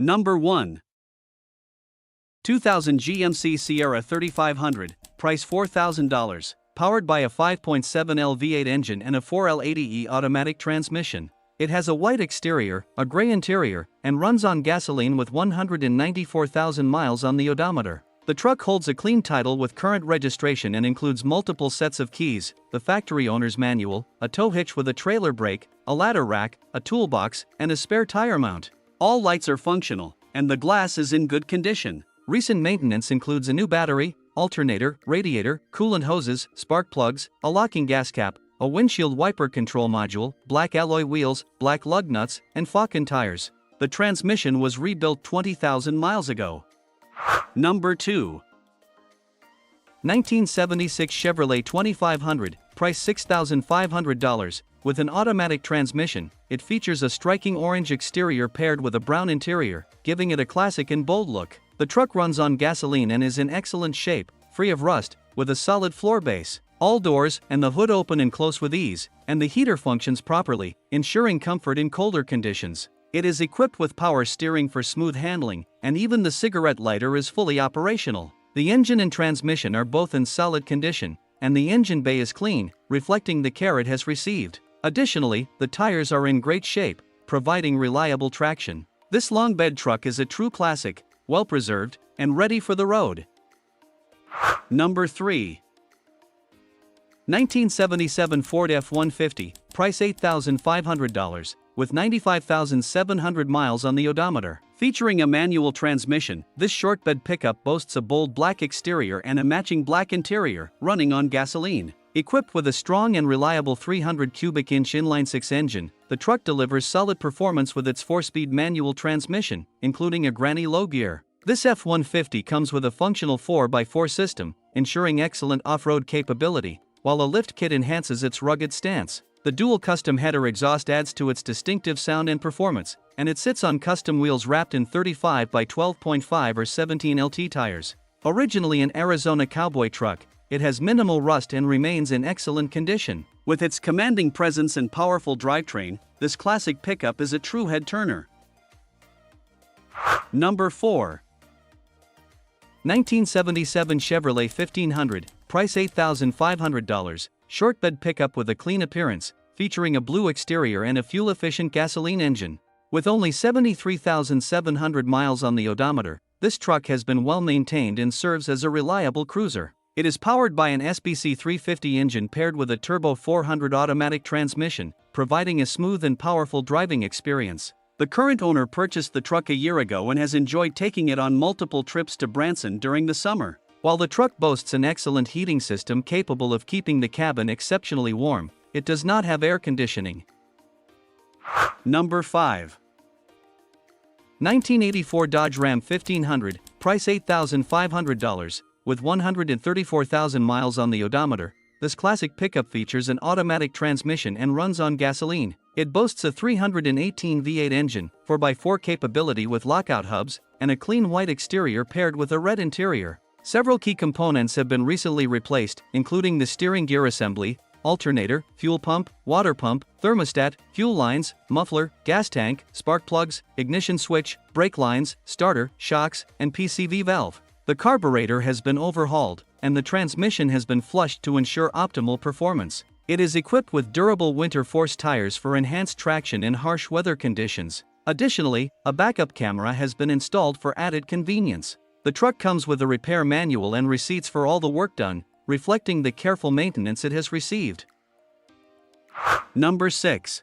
Number 1. 2000 GMC Sierra 3500, price $4,000, powered by a 5.7L V8 engine and a 4L80E automatic transmission. It has a white exterior, a gray interior, and runs on gasoline with 194,000 miles on the odometer. The truck holds a clean title with current registration and includes multiple sets of keys, the factory owner's manual, a tow hitch with a trailer brake, a ladder rack, a toolbox, and a spare tire mount. All lights are functional, and the glass is in good condition. Recent maintenance includes a new battery, alternator, radiator, coolant hoses, spark plugs, a locking gas cap, a windshield wiper control module, black alloy wheels, black lug nuts, and Falken tires. The transmission was rebuilt 20,000 miles ago. Number 2. 1976 Chevrolet 2500, price $6,500. With an automatic transmission, it features a striking orange exterior paired with a brown interior, giving it a classic and bold look. The truck runs on gasoline and is in excellent shape, free of rust, with a solid floor base. All doors and the hood open and close with ease, and the heater functions properly, ensuring comfort in colder conditions. It is equipped with power steering for smooth handling, and even the cigarette lighter is fully operational. The engine and transmission are both in solid condition, and the engine bay is clean, reflecting the care it has received. Additionally, the tires are in great shape, providing reliable traction. This long bed truck is a true classic, well preserved, and ready for the road. Number 3. 1977 Ford F150, price $8,500, with 95,700 miles on the odometer. Featuring a manual transmission, this short bed pickup boasts a bold black exterior and a matching black interior, running on gasoline. Equipped with a strong and reliable 300 cubic inch inline-six engine, the truck delivers solid performance with its 4-speed manual transmission, including a granny low gear. This F-150 comes with a functional 4x4 system, ensuring excellent off-road capability, while a lift kit enhances its rugged stance. The dual custom header exhaust adds to its distinctive sound and performance, and it sits on custom wheels wrapped in 35 by 12.5 or 17 LT tires. Originally an Arizona cowboy truck, it has minimal rust and remains in excellent condition. With its commanding presence and powerful drivetrain, this classic pickup is a true head-turner. Number 4. 1977 Chevrolet 1500, price $8,500, short bed pickup with a clean appearance, featuring a blue exterior and a fuel-efficient gasoline engine. With only 73,700 miles on the odometer, this truck has been well maintained and serves as a reliable cruiser. It is powered by an SBC 350 engine paired with a turbo 400 automatic transmission, providing a smooth and powerful driving experience. The current owner purchased the truck a year ago and has enjoyed taking it on multiple trips to Branson during the summer. While the truck boasts an excellent heating system capable of keeping the cabin exceptionally warm, it does not have air conditioning. Number 5. 1984 Dodge Ram 1500, price $8,500. With 134,000 miles on the odometer, this classic pickup features an automatic transmission and runs on gasoline. It boasts a 318 V8 engine, 4x4 capability with lockout hubs, and a clean white exterior paired with a red interior. Several key components have been recently replaced, including the steering gear assembly, alternator, fuel pump, water pump, thermostat, fuel lines, muffler, gas tank, spark plugs, ignition switch, brake lines, starter, shocks, and PCV valve. The carburetor has been overhauled, and the transmission has been flushed to ensure optimal performance. It is equipped with durable winter force tires for enhanced traction in harsh weather conditions. Additionally, a backup camera has been installed for added convenience. The truck comes with a repair manual and receipts for all the work done, reflecting the careful maintenance it has received. Number 6.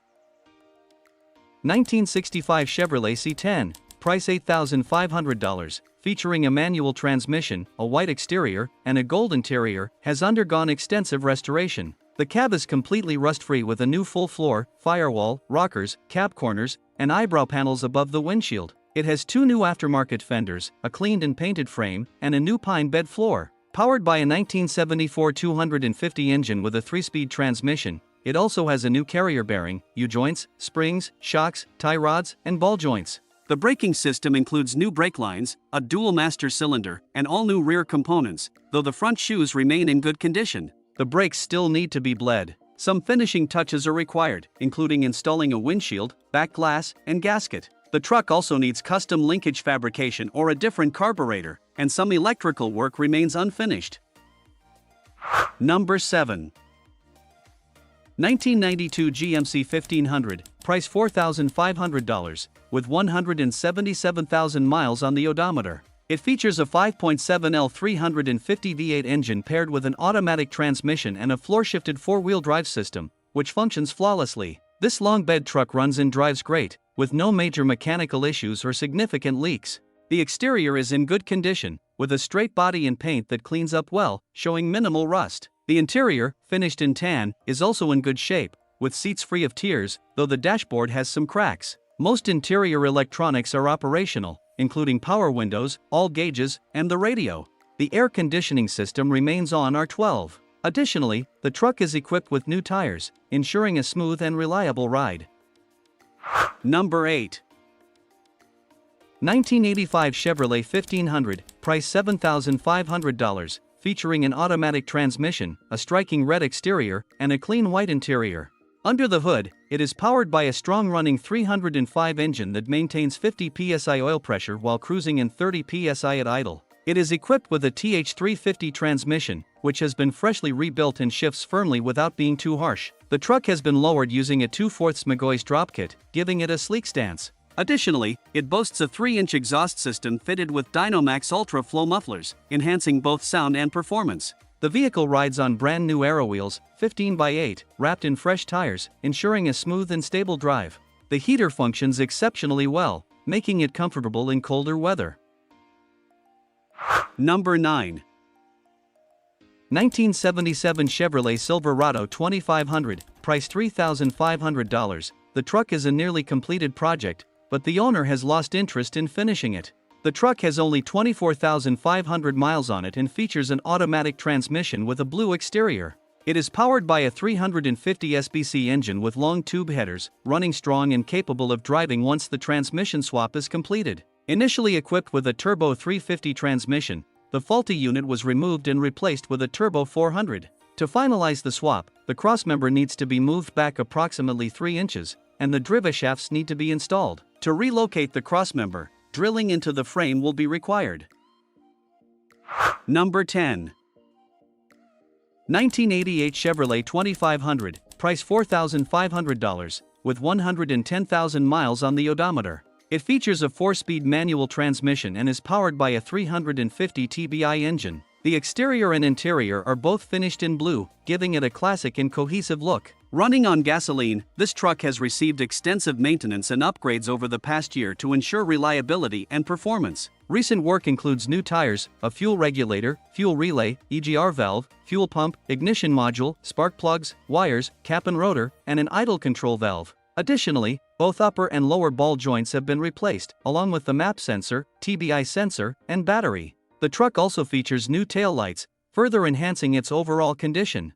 1965 Chevrolet C10, price $8,500, featuring a manual transmission, a white exterior, and a gold interior, has undergone extensive restoration. The cab is completely rust-free with a new full floor, firewall, rockers, cab corners, and eyebrow panels above the windshield. It has 2 new aftermarket fenders, a cleaned and painted frame, and a new pine bed floor. Powered by a 1974 250 engine with a 3-speed transmission, it also has a new carrier bearing, U-joints, springs, shocks, tie rods, and ball joints. The braking system includes new brake lines, a dual master cylinder, and all new rear components, though the front shoes remain in good condition. The brakes still need to be bled. Some finishing touches are required, including installing a windshield, back glass, and gasket. The truck also needs custom linkage fabrication or a different carburetor, and some electrical work remains unfinished. Number 7. 1992 GMC 1500, price $4,500, with 177,000 miles on the odometer. It features a 5.7L 350 V8 engine paired with an automatic transmission and a floor-shifted four-wheel drive system, which functions flawlessly. This long bed truck runs and drives great, with no major mechanical issues or significant leaks. The exterior is in good condition, with a straight body and paint that cleans up well, showing minimal rust. The interior, finished in tan, is also in good shape, with seats free of tears, though the dashboard has some cracks. Most interior electronics are operational, including power windows, all gauges, and the radio. The air conditioning system remains on R12. Additionally, the truck is equipped with new tires, ensuring a smooth and reliable ride. Number 8. 1985 Chevrolet 1500, price $7,500, featuring an automatic transmission, a striking red exterior, and a clean white interior. Under the hood, it is powered by a strong-running 305 engine that maintains 50 psi oil pressure while cruising in 30 psi at idle. It is equipped with a TH350 transmission, which has been freshly rebuilt and shifts firmly without being too harsh. The truck has been lowered using a 2/4 McGoy's drop kit, giving it a sleek stance. Additionally, it boasts a 3-inch exhaust system fitted with Dynamax Ultra Flow mufflers, enhancing both sound and performance. The vehicle rides on brand new aero wheels, 15x8, wrapped in fresh tires, ensuring a smooth and stable drive. The heater functions exceptionally well, making it comfortable in colder weather. Number 9. 1977 Chevrolet Silverado 2500, price $3,500. The truck is a nearly completed project, but the owner has lost interest in finishing it. The truck has only 24,500 miles on it and features an automatic transmission with a blue exterior. It is powered by a 350 SBC engine with long tube headers, running strong and capable of driving once the transmission swap is completed. Initially equipped with a turbo 350 transmission, the faulty unit was removed and replaced with a turbo 400. To finalize the swap, the crossmember needs to be moved back approximately 3 inches, and the drive shafts need to be installed. To relocate the crossmember, drilling into the frame will be required. Number 10. 1988 Chevrolet 2500, price $4,500, with 110,000 miles on the odometer. It features a 4-speed manual transmission and is powered by a 350 TBI engine. The exterior and interior are both finished in blue, giving it a classic and cohesive look. Running on gasoline, this truck has received extensive maintenance and upgrades over the past year to ensure reliability and performance. Recent work includes new tires, a fuel regulator, fuel relay, EGR valve, fuel pump, ignition module, spark plugs, wires, cap and rotor, and an idle control valve. Additionally, both upper and lower ball joints have been replaced, along with the map sensor, TBI sensor, and battery. The truck also features new taillights, further enhancing its overall condition.